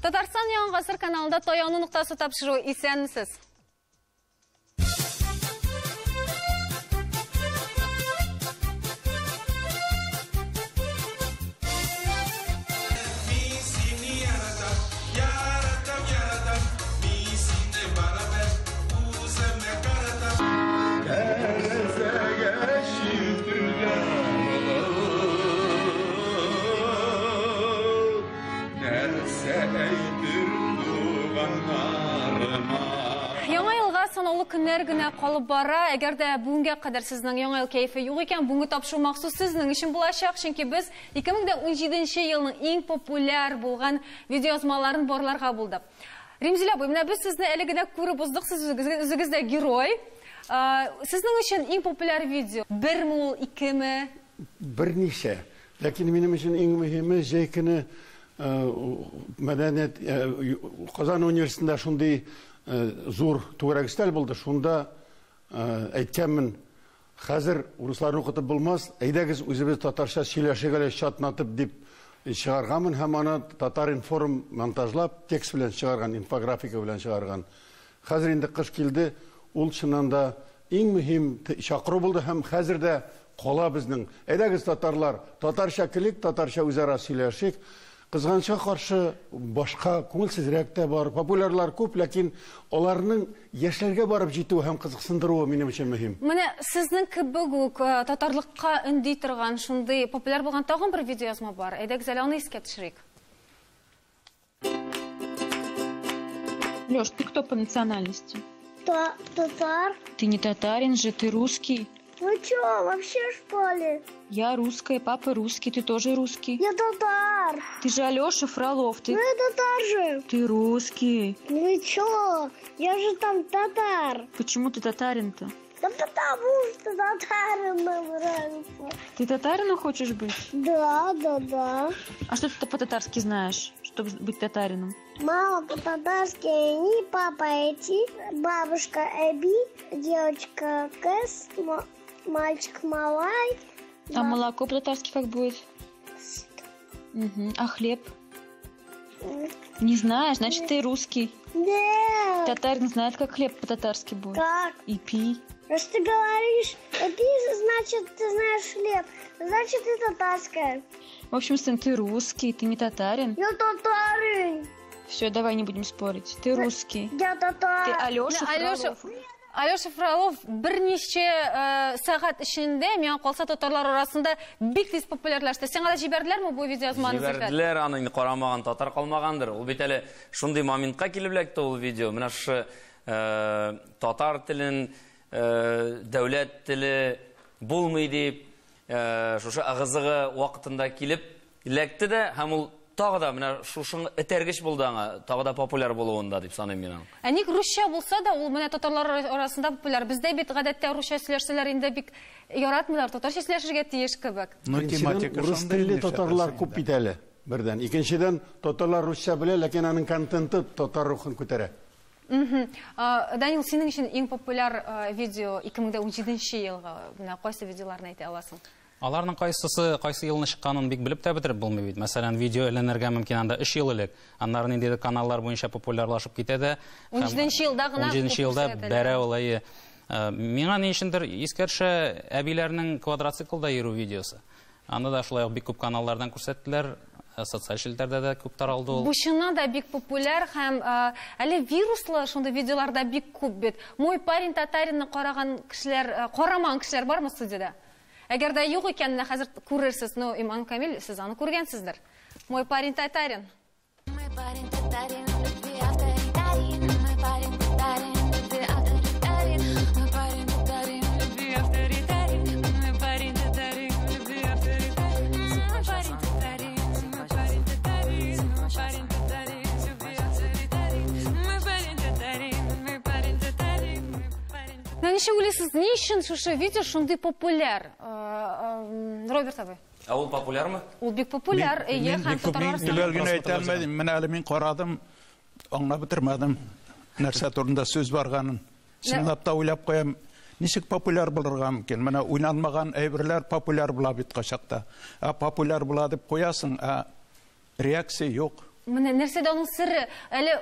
Татарстан Яңа ғасыр каналында Тояны нұқтасы тапшыру исәнсіз. Яңа елға санаулы күннәр генә калып бара. Әгәр дә бүгенгә кадәр сезнең яңа ел кайфы юк икән, бүгенге тапшыру махсус сезнең өчен булачак, чөнки без 2017 елның иң популяр булган видеоязмаларын барларга булдык. Римзилә абый, менә без сезне әле генә күреп уздык, сез үзегездә герой. Сезнең өчен иң популяр видео берме ул, икеме? Берничә. Ләкин минем өчен иң мөһиме җәй көне мәдәният Казан университетында шундый зур туграк стәл булды. Шунда әйткәнмен, хәзер урысларны укытып булмас, әйдәгез үзебез татарча сөйләшергә чатнатып дип чыгарганмын һәм аны Татаринформ монтажлап, текст белән чыгарган, инфографика белән чыгарган. Хәзер инде кыш килде, ул чыннан да иң мөһим чакыру булды һәм хәзер дә кала безнең. Әйдәгез татарлар, татарча килик, татарча үзара сөйләшик. Кызганча каршы башка күңелсезрәк тә бар, популярлар күп, ләкин аларның яшьләргә барып җитү һәм кызыксындыруы минем өчен мөһим. Менә сезнең кебек үк татарлыкка өнди торган шундый популяр булган тагын бер видеоязма бар. Әйдәгез әле аны искә төшерик. Лёш, ты кто по национальности? Татар. Ты не татарин же, ты русский. Вы чё, вообще что ли? Я русская, папа русский, ты тоже русский. Я татар. Ты же Алёша Фролов, ты... Ну я татар же. Ты русский. Вы чё? Я же там татар. Почему ты татарин-то? Да потому что татарин нам нравится. Ты татарином хочешь быть? Да. А что ты по-татарски знаешь, чтобы быть татарином? Мама по-татарски Эни, папа Эти, бабушка Эби, девочка Кэс, мальчик Малай. А молоко по-татарски как будет? Угу. А хлеб? Не знаешь, значит ты русский. Нет. Татарин знает, как хлеб по-татарски будет. Как? И пи. Раз ты говоришь Эби, значит ты знаешь хлеб. Значит ты татарская. В общем, сын, ты русский, ты не татарин. Я татарин. Все, давай не будем спорить. Ты русский. Я татар. Ты Алёша Фролов. Алёша Фролов берничә сәгать эчендә миңа калса татарлар арасында бик тиз популярлашты. Сиңа да җибәрделәрме бу видеоязманы? Җибәрделәр, аны карамаган татар калмагандыр. Ул бит әле шундый моментка килеп эләкте ул видео. Менә шу татар телен, дәүләт теле булмый дип, шушы агызыгы вакытында килеп эләкте дә һәм ул тагы да менә шушың этәргеч булды аңа, тагы да популяр булуында дип саныйм мин аны. Ник русча булса да, ул менә татарлар арасында популяр. Бездә бит гадәттә русча сөйләшсәләр инде бик яратмыйлар, татарча сөйләшергә тиеш кебек. Рус телле татарлар күп бит әле. Бердән, икенчедән татарлар русча белә, ләкин аның контенты татар рухын күтәрә. Данил, синең өчен иң популяр видео 2017 елга менә кайсы видеоларны әйтә аласың? Аларның кайсы елны чыкканын бик белеп тә бетереп булмый бит. Мәсәлән, видео эленергә мөмкин анда 3 ел элек. Аннары инде каналлар буенча популярлашып китә дә. 17 елда гына 17 елда бәрә улай. Миңа ни өчендер искәршә әбиләрнең квадроциклда йөрү видеосы. Анда да шулай бик күп каналлардан күрсәттеләр. Социаль челтәрдә дә күп таралды ул. Бу чыннан да бик популяр һәм әле вируслы шундый видеоларда бик күп бит. Мой парень татаринны караган кешеләр, карамаган кешеләр бармы студияда? Әгәр дә юк икән, хәзер күрерсез, ну, Иман Камил, сез аны күргәнсездер. Мой парень татарин. Мой парень татарин, любви авторитарин. Мой парень татарин, любви авторитарин. Мой парень татарин, любви авторитарин. Мой парень татарин, любви авторитарин. Мой парень татарин, мой парень татарин. Мой парень татарин, любви авторитарин. Мой парень татарин, мой парень татарин. Ничек уйлыйсыз, ни өчен шушы видео шундый популяр? Роберт абый. А ул популярмы? Ул бик популяр. Һәм татарлар арасында. Мен әле мин карадым, аңлап бетермәдем. Нәрсә турында сүз барганын. Чынлап та уйлап куям, ничек популяр булырга мөмкин? Менә уйнанмаган әйберләр популяр була бит качакта. Популяр була дип куясың, реакция юк. Менә нәрсәдә аның сыры? Әле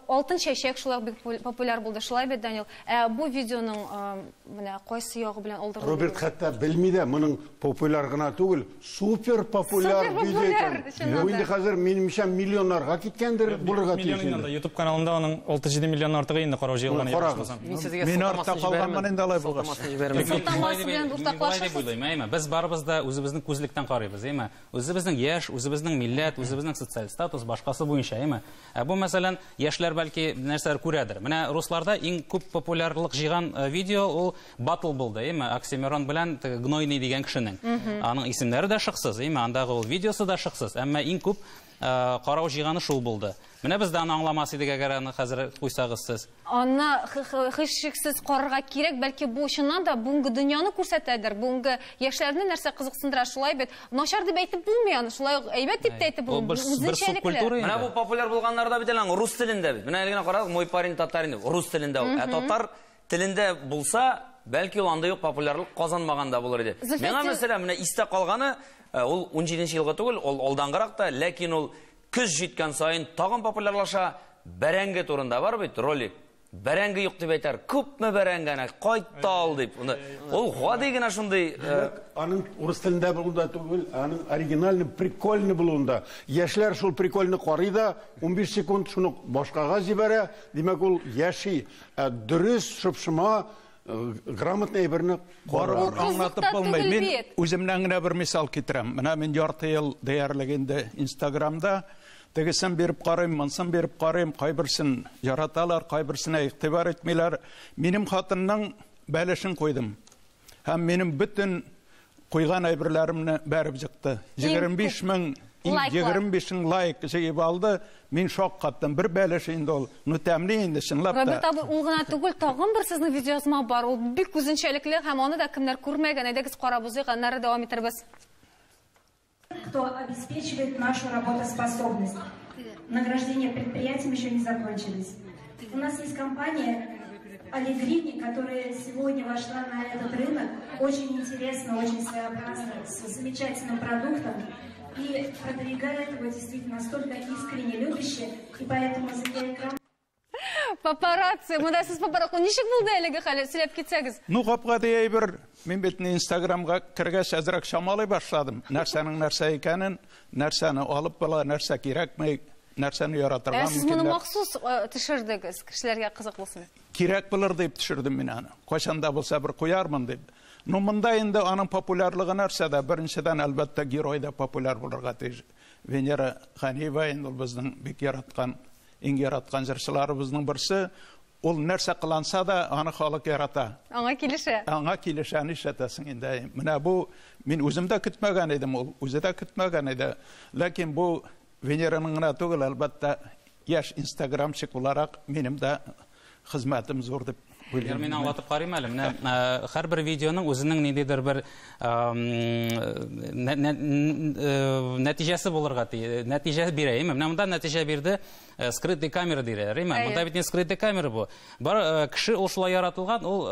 алтын чәчәк шулай бик популяр булды. Шулай бит, Данил. Бу видеоның менә кайсы ягы белән алдырылды? Роберт хәтта белми дә, моның популяр гына түгел, супер популяр видео икән. Бу инде хәзер минемчә миллионнарга киткәндер, булырга тиеш. YouTube каналында аның 6-7 миллион артыгы инде карау җыелган. Мин артта калганмын инде алай булгач. Без барыбыз да үзебезнең күзлектән карыйбыз, әйме? Үзебезнең яшь, үзебезнең милләт, үзебезнең социаль статус башкасы буенча, әйме? Бу мәсәлән, яшьләр бәлки нәрсәләр күрәдер. Менә русларда иң күп популярлык җыйган видео ул батл булды, әйме? Оксимирон белән Гнойный дигән кешенең. Аның исемнәре дә шыксыз, әйме? Андагы ул видеосы да шыксыз, әмма иң күп карау җыйганы шул булды. Менә без дә аны аңламас идек, әгәр аны хәзер куйсагыз сез. Аны һичшиксез карарга кирәк, бәлки бу чыннан да бүгенге дөньяны күрсәтәдер. Бүгенге яшьләрне нәрсә кызыксындыра, шулай бит. Начар дип әйтеп булмый аны, шулай әйбәт дип тә әйтеп булмый. Менә бу популяр булганнарда бит аның рус телендә бит. Менә генә карагыз, мой парень татарин, рус телендә ул. Татар телендә булса, бәлки ул андай популярлык казанмаганда булыр иде. Миңа мәсәлән, менә истә калганы, ул 17нче елга түгел, ул алдангырак та, ләкин ул көз җиткән сайын тагын популярлаша. Бәрәңге турында бар бит ролик. Бәрәңге юк дип әйтәр. Күпме бәрәңгәне кайта ал дип. Ул гади генә шундый аның урыс телендә булганда түгел, аның оригинальный, прикольный булуында. Яшьләр шул прикольны карый да 15 секунд шуны башкага җибәрә. Димәк ул яши, дөрес, шыпшыма, грамотный әйберне карап аңлатып булмый. Мин үземнән генә бер мисал китерәм. Менә мин ярты ел диярлегендә Инстаграмда тегесен беріп қарайым, мынсын беріп қарайым, қайбірсін жараталар, қайбірсіне иқтибар етмейлер. Менің қатынның бәлішін қойдым. Һәм менің бүтін қойған әйбірлерімні бәріп жықты. 25,000 лайк жиып алды. Мен шок қаттым. Bir бәліші енді ол. Нүтәмлі енді шынлап та. Роберт абы, ул гына түгел, тағын бір сіздің видеосыма бар. Ол бик үзенчәлекле, һәм оны да кемнәр күрмәгән. Әйдәгез карап узыйк, аннары дәвам итәрбез. Кто обеспечивает нашу работоспособность. Награждения предприятиям еще не закончились. У нас есть компания Allegrini, которая сегодня вошла на этот рынок. Очень интересно, очень своеобразно, с замечательным продуктом. И продвигает его действительно настолько искренне любяще. И поэтому за экран... Папарацци, мында сіз папарацци. Ничек булды әлеге хәле? Сөйләп китсәгез. Ну, капкада әйбер, мин бит Инстаграмга кергәч әзрәк шамалый башладым. Нәрсәнең нәрсә икәнен, нәрсәне алып була, нәрсә кирәкме, нәрсәне яратырга мөмкин. Сез моны махсус төшердегез, кешеләргә кызык булсын. Кирәк булыр дип төшердем мин аны. Кайчанда булса бер куярмын дип. Ну, монда инде аның популярлыгы нәрсәдә, беренчедән әлбәттә геройда популяр булырга тиеш. Венера Ханиева инде безнең бик яраткан, иң яраткан җырчыларыбызның берсе. Ул нәрсә кыланса да, аны халык ярата. Аңа килешә. Аңа килешә, нишләтәсең инде. Менә бу мин үзем дә көтмәгән идем, ул үзе дә көтмәгән иде. Ләкин бу Венераның гына түгел, әлбәттә, яшь инстаграмчик буларак минем дә хезмәтем зур дип уйлыйм. Мин аңлатып карыйм әле. Менә һәрбер видеоның үзенең ниндидер бер нәтиҗәсе булырга тиеш. Нәтиҗә бирә. Менә монда нәтиҗә бирде. Скрытый камера диләр. Монда бит не скрытый камера бу. Бар кеше ул шулай яратылган, ул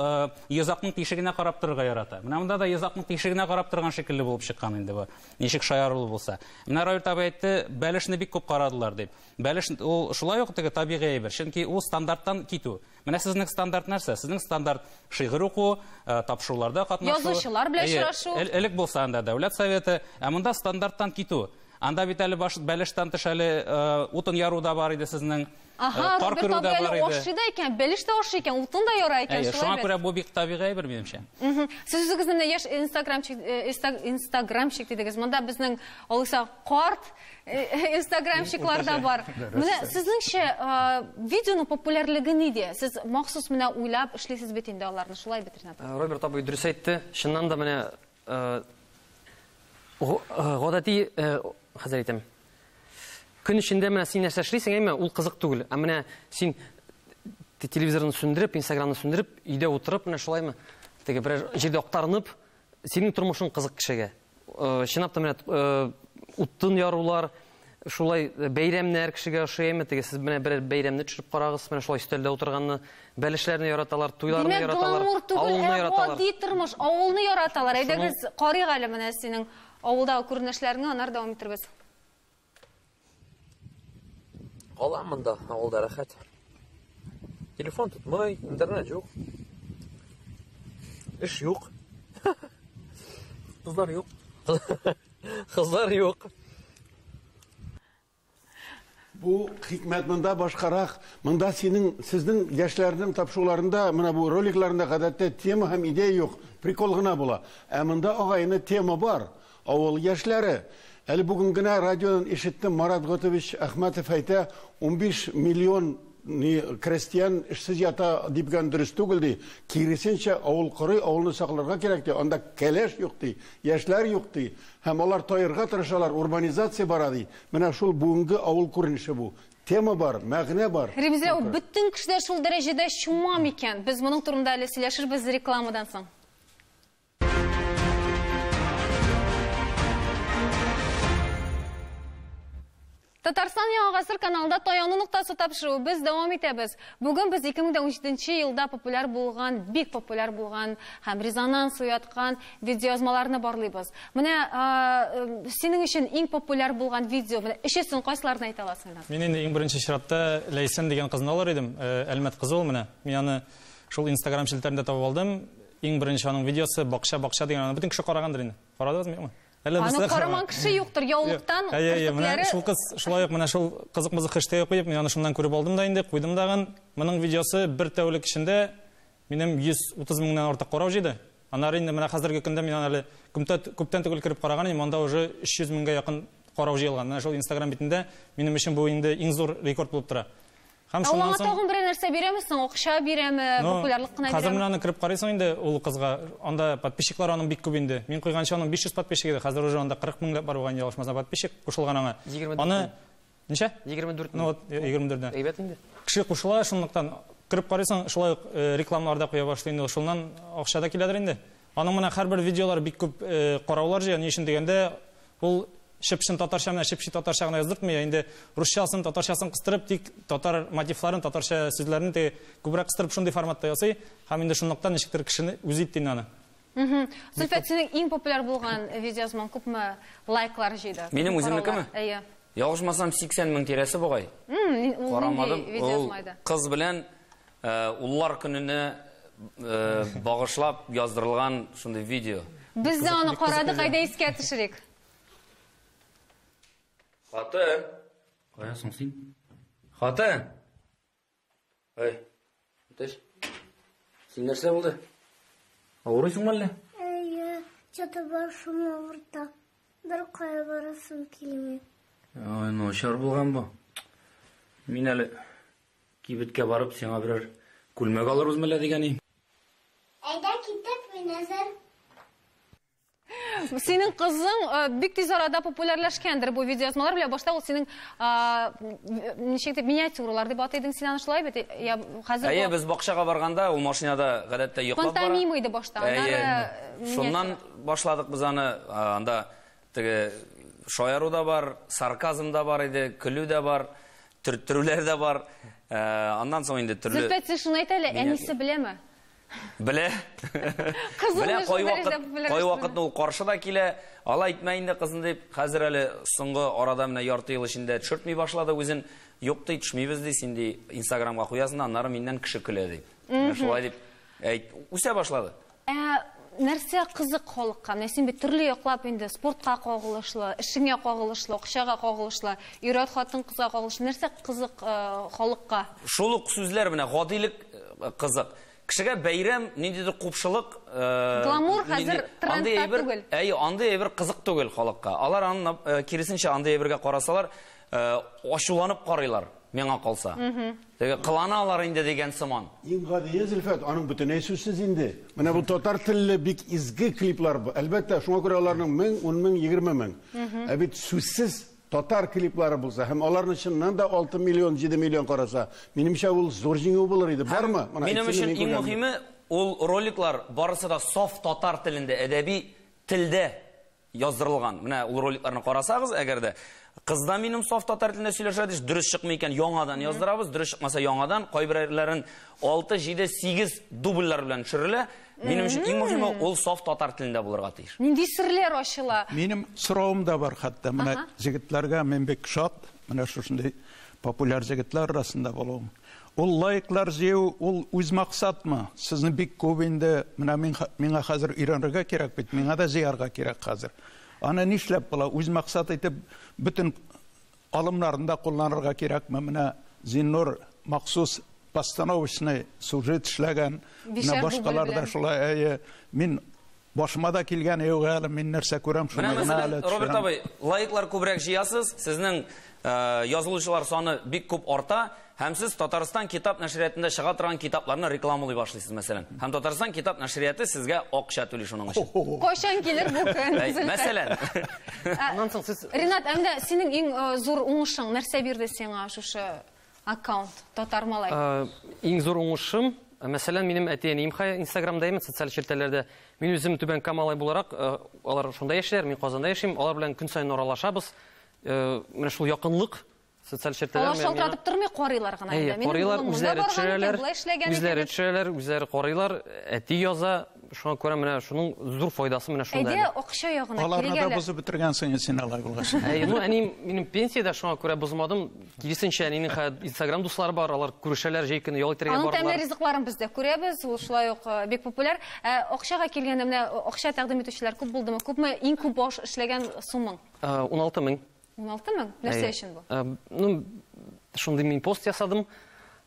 йозакның тишегенә карап торырга ярата. Менә монда да йозакның тишегенә карап торган шикелле булып чыккан инде бу. Ничек шаярылу булса. Менә Роберт абый әйтте, бәлешне бик күп карадылар дип. Бәлеш ул шулай ук теге табигый әйбер. Чөнки ул стандарттан китү. Менә сезнең стандарт нәрсә? Сезнең стандарт шигырь уку, тапшыруларда катнашу. Язучылар белән очрашу. Элек булса анда дәүләт советы, ә монда стандарттан китү. Анда бит әле бәлештән тыш әле утын яру да бар иде сезнең. Кар көрү дә бар иде. Ошый да икән, бәлеш тә ошый икән, утын да яра икән, шулай. Шуңа күрә бу бик табигый бер минемчә. Сез үзегезнең яшь инстаграмчик дидегез. Монда безнең алыса карт инстаграмчиклар да бар. Менә сезнеңчә видеоның популярлыгы нидә? Сез махсус менә уйлап эшлисез бит инде аларны, шулай битернә. Роберт абый дөрес әйтте. Чыннан да менә гадәти хәзер әйтәм. Көн içinde менә син нәрсә эшлисең, әмма ул кызык түгел. Ә менә син телевизорны сүндереп, Инстаграмны сүндереп, өйдә утырып, менә шулаймы, теге бер җирдә актарынып, синең тормышың кызык кешегә. Чынлап та менә утын ярулар, шулай бәйрәмнәр кешегә ошыймы, теге сез менә бер бәйрәмне төшереп карагыз, менә шулай өстәлдә утырганны, бәлешләрне яраталар, туйларны яраталар, авылны яраталар. Гади тормыш, авылны яраталар. Әйдәгез карыйк әле менә синең авылдагы күренешләреңне, аннары дәвам итәрбез. Калам монда, авылда рәхәт. Телефон тотмый, интернет юк. Эш юк. Кызлар юк. Кызлар юк. Бу хикмәт монда башкарак. Монда сезнең яшьләрнең тапшыруларында, менә бу роликларында гадәттә тема һәм идея юк, прикол гына була. Ә монда агайны тема бар. Авыл яшьләре. Әле бүген генә радиодан ишеттем, Марат Готович Әхмәтов әйтә, 15 миллион крестьян эшсез ята дигән дөрес түгел ди. Киресенчә авыл корый, авылны сакларга кирәк ди. Анда кәләш юк ди, яшьләр юк ди. Һәм алар таярга тырышалар, урбанизация бара ди. Менә шул бүгенге авыл күренеше бу. Тема бар, мәгънә бар. Ремза, бөтен кешеләр шул дәрәҗәдә шума микән? Без моның турында әле сөйләшербез рекламадан соң. Татарстан Яңа гасыр каналында Таяну нуктасы тапшыру. Без дәвам итәбез. Бүген без 2017 елда популяр булган, бик популяр булган һәм резонанс уяткан видеоязмаларны барлыйбыз. Менә синең өчен иң популяр булган видео, менә өчесен кайсыларны әйтә аласың? Мин инде иң беренче чиратта Ләйсән дигән кызны алыр идем. Әлмәт кызы ул менә. Мин аны шул Instagram челтәрендә табып алдым. Иң беренче аның видеосы бакча дигән. Аны бөтен кеше карагандыр инде. Карадыңызмы, юкмы? Аны караман кеше юктыр, яулыктан менә шул кыз шулай ук менә шул кызык-мызык хэштег куеп, мин аны шуннан күреп алдым да инде, куйдым дагын. Моның видеосы бер тәүлек эчендә минем 130 меңнән артык карау җыйды. Аннары инде менә хәзерге көндә мин аны әле күптән түгел кереп караган идем, анда уже 300 меңгә якын карау җыелган. Менә шул Instagram битендә минем өчен бу инде иң зур рекорд булып тора. Һәм шуннан соң тагын бер нәрсә бирәмесең, акча бирәме, популярлык кына бирәме? Хәзер менә аны кереп карыйсың инде ул кызга, анда подписчиклар аның бик күп инде. Мин куйганча аның 500 подписчик иде, хәзер уже анда 40 меңләп бар булган ялгышмаса подписчик кушылган аңа. Аны ничә? 24. Ну вот 24дә. Әйбәт инде. Кеше кушыла, шунлыктан кереп карыйсың, шулай рекламаларда куя башлый инде, шуннан акча да киләдер инде. Аның менә һәрбер видеолары бик күп караулар җыя, ни өчен дигәндә, ул шепшин татарча менә шепши татарча гына яздыртмый, инде русчасын, татарчасын кыстырып, тик татар мотивларын, татарча сүзләрен тә күбрәк кыстырып шундый форматта ясый, һәм инде шунлыктан ничектер кешене үзе итте аны. Зөлфәт, синең иң популяр булган видеозман күпме лайклар җыйды? Минем үземнекеме? Әйе. Ялгышмасам 80 мең тирәсе бугай. Карамадым. Кыз белән уллар көненә багышлап яздырылган шундый видео. Без дә аны карадык, айда искә төшерик. Хатын. Каясың син? Хатын. Эй. Төш. Син нәрсә булды? Авырыйсыңмы әллә? Әйе, чата башым авырта. Бер кая барасым килми. Ай, начар булган бу. Мин әле кибеткә барып сиңа берәр күлмәк алырбыз мәлә дигән. Әйдә китеп минәзер. Синең кызың бик тиз арада популярлашкандыр бу видеоязмалар белән. Башта ул синең ничектә миниатюралар дип атыйдың, син аны шулай бит. Я хәзер Әйе, без бакчага барганда ул машинада гадәттә йоклап бара. Пантомима иде башта. Шуннан башладык без аны, анда теге шаяру да бар, сарказм да бар иде, көлү дә бар, төртүләр дә бар. Аннан соң инде төрле. Зөлфәт, син шуны әйт әле, әнисе беләме? Белә. Белә, кай вакыт ул каршыда килә, ала әйтмә инде кызын дип, хәзер әле соңгы арада менә ярты ел эчендә төшертми башлады үзен. Юк ди, төшмибез ди, син ди Instagramга куясың, аннары миннән кеше көлә ди. Шулай дип әйт, үсә башлады. Нәрсә кызык халыкка? Менә син бит төрле яклап инде спортка кагылышлы, эшеңә кагылышлы, акчага кагылышлы, ират хатын кызга кагылышлы. Нәрсә кызык халыкка? Шул ук сүзләр менә гадилек кызык. Кешегә бәйрәм, ниндидер купшылык, гламур хәзер трендта түгел. Әйе, андый әйбер кызык түгел халыкка. Алар аны киресенчә андый әйбергә карасалар, ачуланып карыйлар, миңа калса. Теге кыланалар инде дигән сыман. Иң гади Зөлфәт, аның бөтенләй сүзсез инде. Менә бу татар телле бик изге клиплар бу. Әлбәттә, шуңа күрә аларның 1000, 10 мең, 20 мең. Ә бит сүзсез татар клиплары булса, һәм аларның чыннан да 6 миллион, 7 миллион караса, минемчә ул зур җиңү булыр иде. Бармы? Минем өчен иң мөһиме ул роликлар барысы да саф татар телендә, әдәби телдә яздырылган. Менә ул роликларны карасагыз, әгәр дә кызда минем саф татар телендә сөйләшә, дөрес чыкмый икән, яңадан яздырабыз, дөрес чыкмаса яңадан, кайберләрен 6, 7, 8 дубльләр белән төшерелә. Минем өчен иң мөһиме ул саф татар телендә булырга тиеш. Нинди серләр ачыла? Минем соравым да бар хәтта. Менә җегетләргә мен бик шат, менә шушындый популяр жігітлер арасында болуым. Ол лайклар жеу, ол өз мақсат ма? Сіздің бек көбінде, меңа қазір үйренерге керек бет, меңа да жиярға керек қазір. Аны нишлеп бола, өз мақсат етіп, бүтін алымларында қолланырға керек ма? Мына Зиннур мақсус постановочный сюжет ішлеген, мына башқаларда шулай, мен башыма да келген еуға әлі, мен нәрсе көрем, шуны ғына әлі түсірем. Роберт абай, лайклар көбірек жиясыз, сіздің yazılışçılar sonu бик көп арта, һәм сез Татарстан китап нәшриятында чыга торган китапларны рекламалый башлыйсыз, мәсәлән. Һәм Татарстан китап нәшрияты сезгә акча түли шуның өчен. Кайчан килер бу көн? Мәсәлән. Ринат, әмдә синең иң зур уңышың нәрсә бирде сиңа шушы аккаунт Татар малай? Иң зур уңышым, мәсәлән, минем әтиәнем Инстаграмда именно социаль челтәләрдә. Мин үзем түбән Камалай буларак, алар шунда яшәр, мин Казанда яшим, алар белән көн сайын аралашабыз. Менә шул якынлык социаль челтәләр. Алар шалтыратып тормый, карыйлар гына инде. Карыйлар, үзләре төшерәләр, карыйлар, әти яза, шуңа күрә менә шуның зур файдасы менә шунда. Әйдә, акча ягына кирәк. Аларны да бозып бетергәнсең син алай булгач. Минем пенсиядә шуңа күрә бозмадым. Киресенчә, минем Инстаграм дуслары бар, алар күрешәләр, җәй көне ял итәргә бардылар. Аның тәмле ризыкларын без дә күрәбез, ул шулай ук бик популяр. Акчага килгәндә менә акча тәкъдим итүчеләр күп булдымы? Күпме иң күп баш эшләгән сумың? 16 мең. 16 мең? Нәрсә өчен бу? Ну, шундый мин пост ясадым.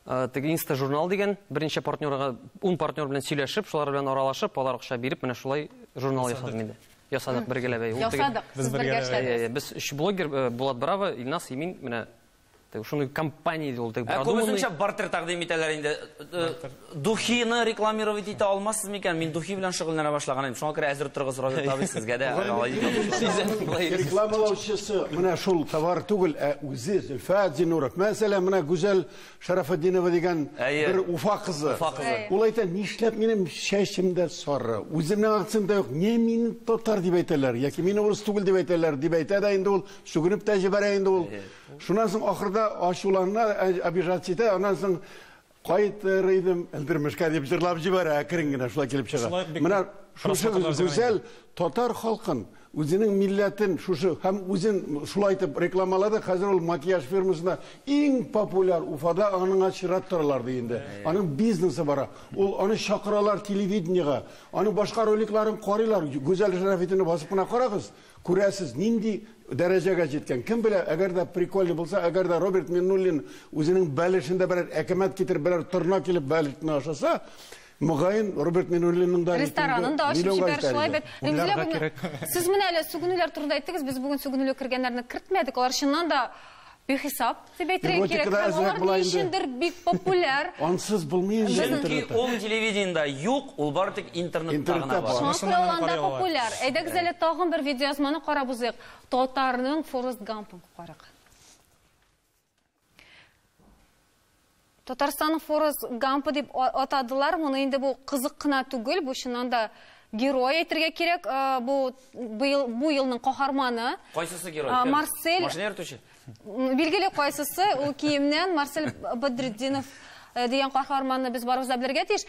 Теге Инста журнал дигән, беренче партнерга, 10 партнер белән сөйләшеп, шулар белән аралашып, алар акча биреп, менә шулай журнал ясадым инде. Ясадык бергәләбәй. Ясадык. Без бергә эшләдек. Без 3 блогер, Булат Браво, Илнас и мин, менә шундый компания ул теге продуманный. Күбесенчә бартер тәкъдим итәләр инде. Духины рекламировать итә алмассыз микән? Мин духи белән шөгыльләнә башлаган идем. Шуңа күрә әзер торыгыз, Роберт абый, сезгә дә рекламалаучысы менә шул товар түгел, үзе Зөлфат Зиннуров. Мәсәлән, менә Гүзәл Шарафетдинова дигән бер Уфа кызы. Ул әйтә, нишләп минем чәчемдә сары? Үземнең акцентда юк. Не мин татар дип әйтәләр, яки мин урыс түгел дип әйтәләр, дип әйтә дә инде ул, шүгенеп тә җибәрә инде ул. Шуннан соң ахырда ачуланна обижать итә, аннан соң кайтыр идем, элдермешкә дип җырлап җибәрә, әкрен генә шулай килеп чыга. Менә шушы гүзәл татар халкын, үзенең милләтен шушы һәм үзен шулай итеп рекламалады. Хәзер ул макияж фирмасында иң популяр Уфада аның чират торалар ди инде. Аның бизнесы бара. Ул аны чакыралар телевидениега. Аның башка роликларын карыйлар. Гүзәл Шарафетдинова басып кына карагыз. Күрәсез нинди дәрәҗәгә җиткән. Кем белә, әгәр дә прикольный булса, әгәр дә Роберт Миннуллин үзенең бәлешендә бер әкәмәт китер, бер торна килеп бәлешне ашаса, мөгаен Роберт Миннуллинның да ресторанында ашып җибәр шулай бит. Сез менә әле сүгенүләр турында әйттегез, без бүген сүгенүләр кергәннәрне кертмәдек. Алар чыннан да бихисап дип әйтергә кирәк. Алар нишендер бик популяр. Ансыз булмый инде. Чөнки ул телевидениедә юк, ул бары тик интернетта гына бар. Шунда популяр. Әйдәгез әле тагын бер видеоязманы карап узыйк. Татарның Форест Гампын карак. Татарстанның Форест Гампы дип атадылар. Моны инде бу кызык кына түгел, бу чыннан да герой әйтергә кирәк. Бу елның каһарманы. Кайсысы герой? Марсель. Машина йөртүче. Билгеле кайсысы, ул киемнән Марсель Бадретдинов дигән каһарманны без барыбыз да белергә тиеш.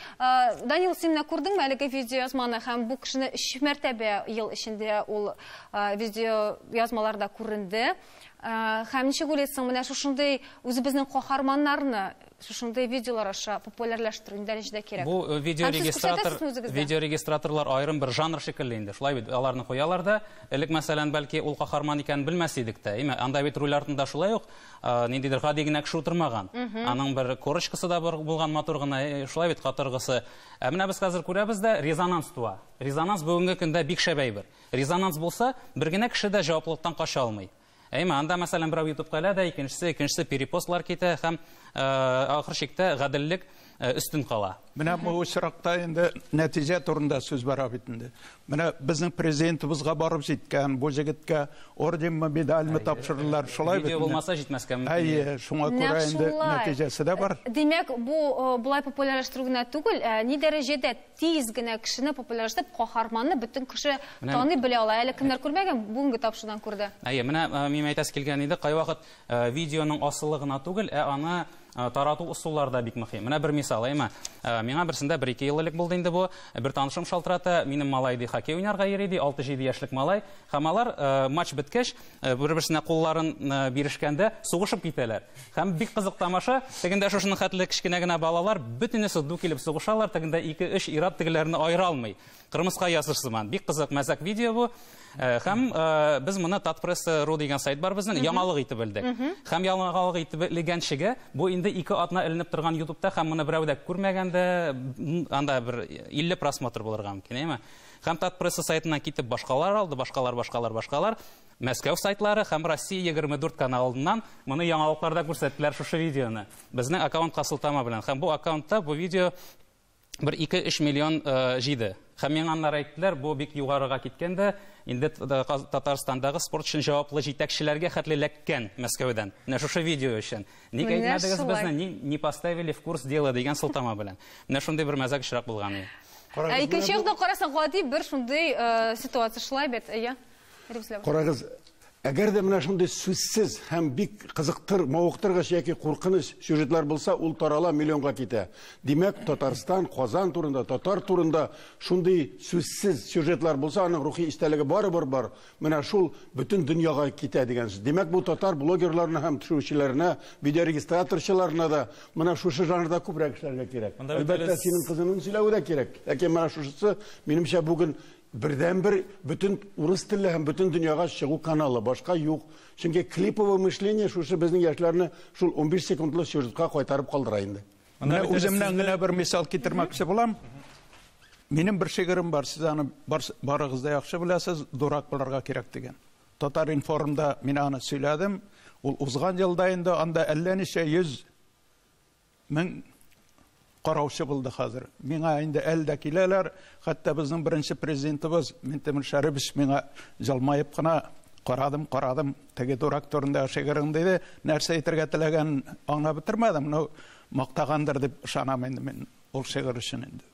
Данил, син күрдеңме әлеге видеоязманы һәм бу кешене 3 мәртәбә ел эчендә ул видеоязмаларда күренде. Һәм ничек уйлыйсың, менә шушындый үзебезнең каһарманнарны шушындый видеолар аша популярлаштыру дәрәҗәдә кирәк. Бу видеорегистраторлар айрым бер жанр шикелле инде. Шулай бит, аларны куялар да. Элек мәсәлән, бәлки ул каһарман икән белмәс идек тә. Анда бит роль артында шулай ук ниндидер гади генә кеше утырмаган. Аның бер корычкасы да булган, матур гына, шулай бит катыргысы. Менә без хәзер күрәбез дә резонанс туа. Резонанс бүгенге көндә бик шәп әйбер. Резонанс булса, бер генә кеше дә җаваплылыктан кача алмый. Анда мәсәлән берәү YouTube-ка да, икенчесе перепостлар китә һәм ахыр чиктә гаделлек üstün кала. Менә бу очракта инде нәтиҗә турында сүз бара бит инде. Менә безнең президентыбызга барып җиткән, бу җегеткә орденме, медальме тапшырдылар, шулай бит. Видео булмаса җитмәскә мөмкин. Әйе, шуңа күрә инде нәтиҗәсе дә бар. Димәк, бу булай популярлаштыру гына түгел, ни дәрәҗәдә тиз генә кешене популярлаштырып, каһарманны бөтен кеше таный белә ала. Әле кемнәр күрмәгән, бүгенге тапшырудан күрде. Әйе, менә мин әйтәс килгән иде, кай вакыт видеоның асылы гына түгел, аны тарату усуллары да бик мөһим. Менә бер мисал, миңа берсендә 1-2 ел элек булды инде бу. Бер танышым шалтырата, минем малай ди хоккей уйнарга йөри ди, 6-7 яшьлек малай. Һәм алар матч беткәч, бер-берсенә кулларын бирешкәндә сугышып китәләр. Һәм бик кызык тамаша, тегендә шушының хәтле кичкенә генә балалар бөтенесе ду килеп сугышалар, тегендә 2-3 ир-ат тегеләрне айыра алмый. Кырмыска ясырсыман. Бик кызык мәзәк видео бу. Һәм без моны Tatpress.ru дигән сайт бар безнең, яңалык итеп белдек. Һәм яңалык итеп белгәнчегә бу инде 2 атна эленеп торган YouTube'та һәм моны берәү дә күрмәгәндә, анда бер 50 просмотр булырга мөмкин, әйме? Һәм Tatpress сайтыннан китеп башкалар алды, башкалар. Мәскәү сайтлары һәм Россия 24 каналыннан моны яңалыкларда күрсәттеләр шушы видеоны. Безнең аккаунтка сылтама белән. Һәм бу аккаунтта бу видео 1-2-3 миллион җыйды. Һәм миңа аннар әйттеләр, бу бик югарыга киткәндә, инде Татарстандагы спорт өчен җаваплы җитәкчеләргә хәтле ләккән Мәскәүдән. Менә шушы видео өчен. Ник әйтмәдегез безне, не поставили в курс дела дигән сылтама белән. Менә шундый бер мәзәк очрак булган. Икенче якта карасаң, гади бер шундый ситуация шулай бит, Карагыз, әгәр дә менә шундый сүзсез һәм бик кызыктыр, мавыктыргыч яки куркыныч сюжетлар булса, ул тарала миллионга китә. Димәк, Татарстан, Казан турында, татар турында шундый сүзсез сюжетлар булса, аның рухи истәлеге барыбер бар. Менә шул бөтен дөньяга китә дигән сүз. Димәк, бу татар блогерларына һәм төшүчеләренә, видеорегистраторчыларына да менә шушы жанрда күбрәк эшләргә кирәк. Әлбәттә, синең кызының сөйләве дә кирәк. Ләкин менә шушысы, минемчә, бүген бірден-бір бүтін урыс тілі һәм бүтін дүнияға шығу каналы, башқа юк. Чөнки клиповое мышление шушы безнең яшьләрне шул 15 секундлы сюжетка кайтарып калдыра инде. Менә үземнән генә бер мисал китермәкче булам. Минем бер шигырем бар, сез аны барыгыз да яхшы беләсез, дурак булырга кирәк дигән. Татар информда мин аны сөйләдем. Ул узган елда инде анда әллә ничә 100 мең караучы булды хәзер. Миңа инде әлдә киләләр, хәтта безнең беренче президентыбыз Минтимер Шәрипов миңа җылмаеп кына карадым, теге дурак турында шигырем диде, нәрсә әйтергә теләгән аңлап бетермәдем, но мактагандыр дип ышанам инде мин ул шигырь өчен инде.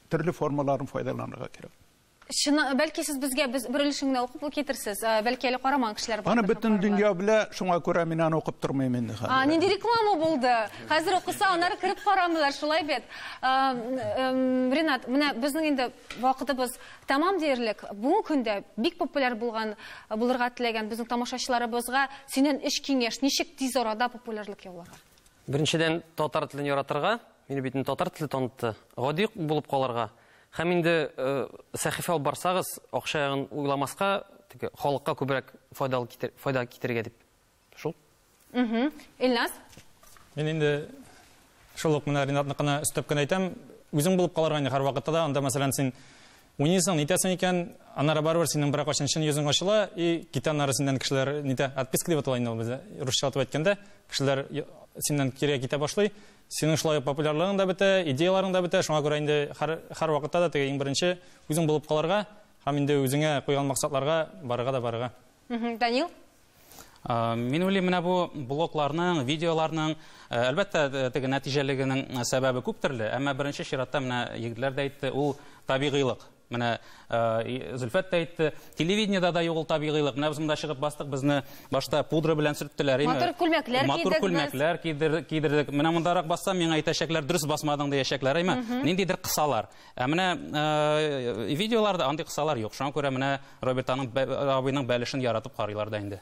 Төрле формаларын файдаланырга кирәк. Бәлки сез безгә бер өлешеңне укып китерсез, бәлки әле карамаган кешеләр бар. Аны бөтен дөнья белә, шуңа күрә мин аны укып тормыйм инде хәзер. Нинди реклама булды? Хәзер укыса, аннары кирип карамыйлар, шулай бит. Ренат, менә безнең инде вакытыбыз тамам диярлек. Бүгенге көндә бик популяр булырга теләгән безнең тамашачыларыбызга синең эш киңәш, ничек тиз арада популярлык яуларга? Беренчедән, татар телен яратырга, мине бит татар теле танытты. Гади булып калырга. Һәм инде сәхифә алып барсагыз, акчаягын уйламаска, халыкка күбрәк файда китерергә дип. Шул. Илназ? Мин инде шул ук менә Ринатныкына өстәп кенә әйтәм, үзең булып калырга инде һәр вакытта да, анда мәсәлән син уйныйсың, нитәсең икән, аннары барыбер синең бер качан йөзең ачыла, и китәннәр синнән кешеләр нитә, отписка дип атала инде ул бездә, русча атып әйткәндә, кешеләр синнән кирәк китә башлый. Синең шулай популярлыгың да бетә, идеяларың да бетә, шуңа күрә инде һәр вакытта да теге иң беренче үзең булып калырга һәм инде үзеңә куйган максатларга барырга. Данил? Мин уйлыйм, менә бу блогларның, видеоларның әлбәттә теге нәтиҗәлегенең сәбәбе күп төрле, әмма беренче чиратта менә егетләр дә әйтте, ул табигыйлык. Менә Зөлфәт тә әйтте, телевидениедә да юк ул табигыйлык. Менә без монда чыгып бастык, безне башта пудра белән сөрттеләр. Матур күлмәкләр кидердек. Менә мондарак бассам, миңа әйтәчәкләр, дөрес басмадың дияшәкләр, әйме? Ниндидер кысалар. Менә видеоларда андый кысалар юк. Шуңа күрә менә Роберт абыйның бәлешен яратып карыйлар да инде.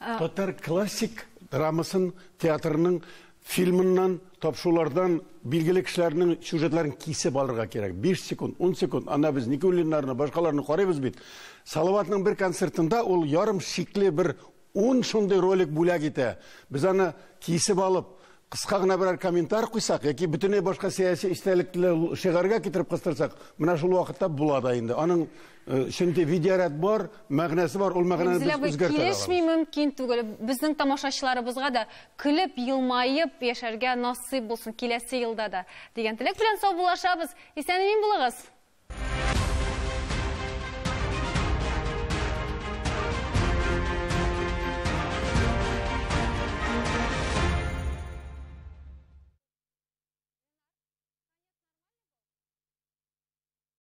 Татар классик драмасын, театрның фильмыннан, тапшулардан билгеле кешеләрнең сюжетларын кисеп алырга кирәк. 5 секунд, 10 секунд, анда без Никулиннарны, башкаларны карыйбыз бит. Салаватның бер концертында ул ярым шикле бер 10 шундый ролик бүләк итә. Без аны кисеп алып, кыска гына берәр комментарий куйсак, яки бөтенләй башка сәяси истәлекле шигырьгә китереп кыстырсак, менә шул вакытта була да инде. Аның шундай видеоряд бар, мәгънәсе бар, ул мәгънәне без үзгәртә алабыз. Килешми мөмкин түгел. Безнең тамашачыларыбызга да көлеп, елмаеп яшәргә насыйп булсын киләсе елда да дигән теләк белән саубуллашабыз. Исән-имин булыгыз.